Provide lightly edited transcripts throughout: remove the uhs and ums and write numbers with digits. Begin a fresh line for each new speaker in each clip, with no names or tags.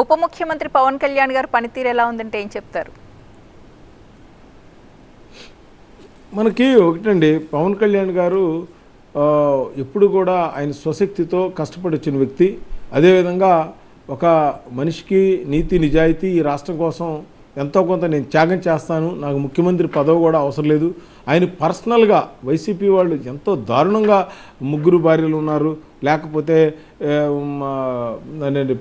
ఉప ముఖ్యమంత్రి పవన్ కళ్యాణ్ గారి పనితీరు ఎలా ఉందంటే ఏం చెప్తారు?
మనకి ఒకటండి, పవన్ కళ్యాణ్ గారు ఎప్పుడు కూడా ఆయన స్వశక్తితో కష్టపడి వచ్చిన వ్యక్తి. అదేవిధంగా ఒక మనిషికి నీతి నిజాయితీ ఈ రాష్ట్రం కోసం ఎంతో కొంత నేను త్యాగం చేస్తాను, నాకు ముఖ్యమంత్రి పదవి కూడా అవసరం లేదు. ఆయన పర్సనల్గా వైసీపీ వాళ్ళు ఎంతో దారుణంగా ముగ్గురు భార్యలు ఉన్నారు, లేకపోతే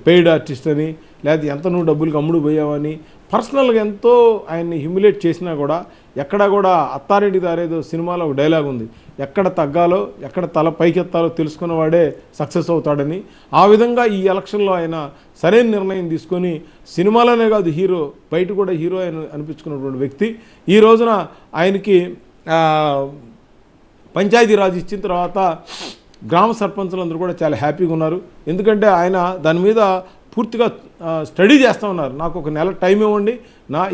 పెయిడ్ ఆర్టిస్ట్ అని, లేకపోతే ఎంత నువ్వు డబ్బులకు అమ్ముడు పోయావని పర్సనల్గా ఎంతో ఆయన్ని హ్యూమిలేట్ చేసినా కూడా ఎక్కడా కూడా అత్తారెడ్డి దారేదో సినిమాలో ఒక డైలాగ్ ఉంది, ఎక్కడ తగ్గాలో ఎక్కడ తల పైకెత్తాలో తెలుసుకున్నవాడే సక్సెస్ అవుతాడని. ఆ విధంగా ఈ ఎలక్షన్లో ఆయన సరైన నిర్ణయం తీసుకొని సినిమాలోనే కాదు హీరో, బయట కూడా హీరో అనిపించుకున్నటువంటి వ్యక్తి. ఈ రోజున ఆయనకి పంచాయతీరాజ్ ఇచ్చిన తర్వాత గ్రామ సర్పంచులందరూ కూడా చాలా హ్యాపీగా ఉన్నారు. ఎందుకంటే ఆయన దాని మీద పూర్తిగా స్టడీ చేస్తూ ఉన్నారు. నాకు ఒక నెల టైం ఇవ్వండి,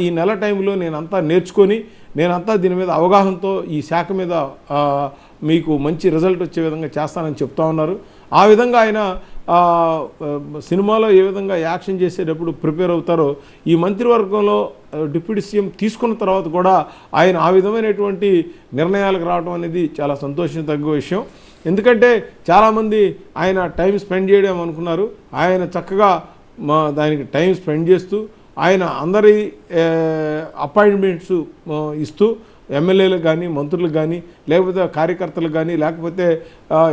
ఈ నెల టైంలో నేనంతా నేర్చుకొని నేనంతా దీని మీద అవగాహనతో ఈ శాఖ మీద మీకు మంచి రిజల్ట్ వచ్చే విధంగా చేస్తానని చెప్తా ఉన్నారు. ఆ విధంగా ఆయన సినిమాలో ఏ విధంగా యాక్షన్ చేసేటప్పుడు ప్రిపేర్ అవుతారో ఈ మంత్రివర్గంలో డిప్యూటీ సీఎం తీసుకున్న తర్వాత కూడా ఆయన ఆ విధమైనటువంటి నిర్ణయాలకు రావడం అనేది చాలా సంతోషించదగ్గ విషయం. ఎందుకంటే చాలామంది ఆయన టైం స్పెండ్ చేయడం అనుకున్నారు. ఆయన చక్కగా దానికి టైం స్పెండ్ చేస్తూ ఆయన అందరి అపాయింట్మెంట్స్ ఇస్తూ ఎమ్మెల్యేలకు కానీ మంత్రులకు కానీ లేకపోతే కార్యకర్తలకు కానీ లేకపోతే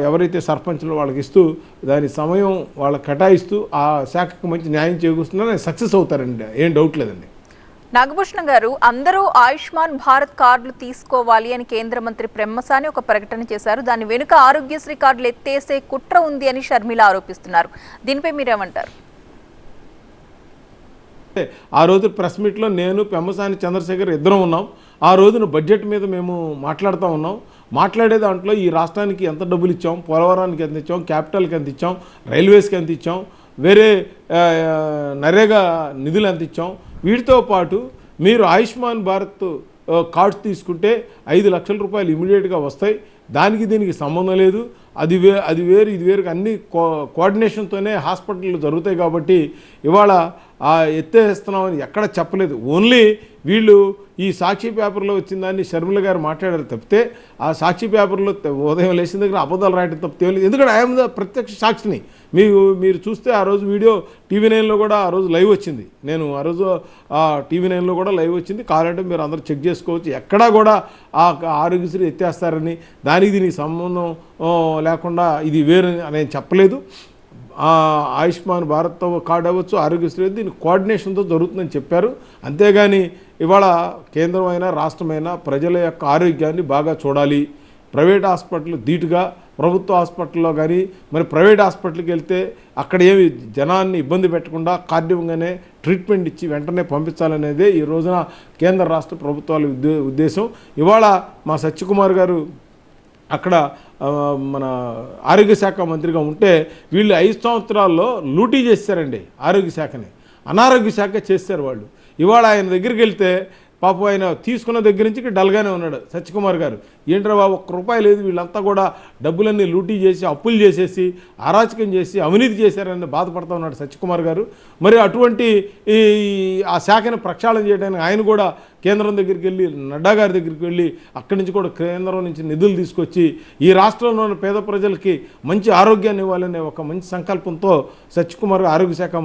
ఎవరైతే సర్పంచ్లు వాళ్ళకి ఇస్తూ దాని సమయం వాళ్ళకి కేటాయిస్తూ ఆ శాఖకు మంచి న్యాయం చేకూరుస్తున్నారని సక్సెస్ అవుతారండి, ఏం డౌట్ లేదండి.
నాగభూషణం గారు, అందరూ ఆయుష్మాన్ భారత్ కార్డులు తీసుకోవాలి అని కేంద్ర మంత్రి పెమ్మసాని ఒక ప్రకటన చేశారు. దాని వెనుక ఆరోగ్యశ్రీ కార్డులు ఎత్తేసే కుట్ర ఉంది అని షర్మిల ఆరోపిస్తున్నారు. దీనిపై మీరేమంటారు?
ఆ రోజు ప్రెస్ మీట్లో నేను పెమ్మసాని చంద్రశేఖర్ ఇద్దరం ఉన్నాం. ఆ రోజున బడ్జెట్ మీద మేము మాట్లాడుతూ ఉన్నాం. మాట్లాడే దాంట్లో ఈ రాష్ట్రానికి ఎంత డబ్బులు ఇచ్చాం, పోలవరానికి ఎంత ఇచ్చాం, క్యాపిటల్కి ఎంత ఇచ్చాం, రైల్వేస్కి ఎంత ఇచ్చాం, వేరే నరేగా నిధులు ఎంత ఇచ్చాం, వీటితో పాటు మీరు ఆయుష్మాన్ భారత్ కార్డ్స్ తీసుకుంటే 5 లక్షల రూపాయలు ఇమీడియట్గా వస్తాయి, దానికి దీనికి సంబంధం లేదు, అది వేరు ఇది వేరు, అన్ని కోఆర్డినేషన్తోనే హాస్పిటళ్ళు జరుగుతాయి. కాబట్టి ఇవాళ ఎత్తేస్తున్నామని ఎక్కడ చెప్పలేదు. ఓన్లీ వీళ్ళు ఈ సాక్షి పేపర్లో వచ్చిన దాన్ని షర్మిల గారు మాట్లాడారు తప్పితే ఆ సాక్షి పేపర్లో ఉదయం లేచిన దగ్గర అబద్ధాలు రాయడం తప్పితే లేదు. ఎందుకంటే ఆయన ప్రత్యక్ష సాక్షిని మీరు చూస్తే ఆ రోజు వీడియో టీవీ9లో కూడా ఆ రోజు లైవ్ వచ్చింది. నేను ఆ రోజు టీవీ9లో కూడా లైవ్ వచ్చింది, కావాలంటే మీరు అందరూ చెక్ చేసుకోవచ్చు. ఎక్కడా కూడా ఆ ఆరోగ్యశ్రీ ఎత్తేస్తారని దానికి దీనికి సంబంధం లేకుండా ఇది వేరు అని చెప్పలేదు. ఆయుష్మాన్ భారత్ కార్డు అవ్వచ్చు, ఆరోగ్యశ్రీ దీని కోఆర్డినేషన్తో జరుగుతుందని చెప్పారు. అంతేగాని ఇవాళ కేంద్రం అయినా రాష్ట్రమైనా ప్రజల యొక్క ఆరోగ్యాన్ని బాగా చూడాలి. ప్రైవేట్ హాస్పిటల్ ధీటుగా, ప్రభుత్వ హాస్పిటల్లో కానీ మరి ప్రైవేట్ హాస్పిటల్కి వెళ్తే అక్కడ ఏమి జనాన్ని ఇబ్బంది పెట్టకుండా కార్డియంగానే ట్రీట్మెంట్ ఇచ్చి వెంటనే పంపించాలనేదే ఈ రోజున కేంద్ర రాష్ట్ర ప్రభుత్వాల ఉద్దేశం. ఇవాళ మా సత్యకుమార్ గారు అక్కడ మన ఆరోగ్య శాఖ మంత్రిగా ఉంటే వీళ్ళు 5 సంవత్సరాల్లో లూటీ చేశారండి ఆరోగ్య శాఖని, అనారోగ్య శాఖ చేశారు వాళ్ళు. ఇవాళ ఆయన దగ్గరికి వెళ్తే పాపం ఆయన తీసుకున్న దగ్గర నుంచి డల్గానే ఉన్నాడు సత్యకుమార్ గారు. ఏంట్రా బాబు, ₹1 లేదు, వీళ్ళంతా కూడా డబ్బులన్నీ లూటీ చేసి అప్పులు చేసేసి అరాచకం చేసి అవినీతి చేశారని బాధపడుతూ ఉన్నాడు సత్యకుమార్ గారు. మరి అటువంటి ఆ శాఖను ప్రక్షాళన చేయడానికి ఆయన కూడా కేంద్రం దగ్గరికి వెళ్ళి నడ్డా గారి దగ్గరికి వెళ్ళి అక్కడి నుంచి కూడా కేంద్రం నుంచి నిధులు తీసుకొచ్చి ఈ రాష్ట్రంలో ఉన్న పేద ప్రజలకి మంచి ఆరోగ్యాన్ని ఇవ్వాలనే ఒక మంచి సంకల్పంతో సత్యకుమార్ ఆరోగ్య శాఖ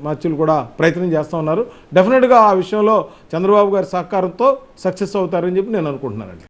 మంత్రులు కూడా ప్రయత్నం చేస్తూ ఉన్నారు. డెఫినెట్గా ఆ విషయంలో చంద్రబాబు గారి సహకారంతో సక్సెస్ అవుతారని చెప్పి నేను అనుకుంటున్నానండి.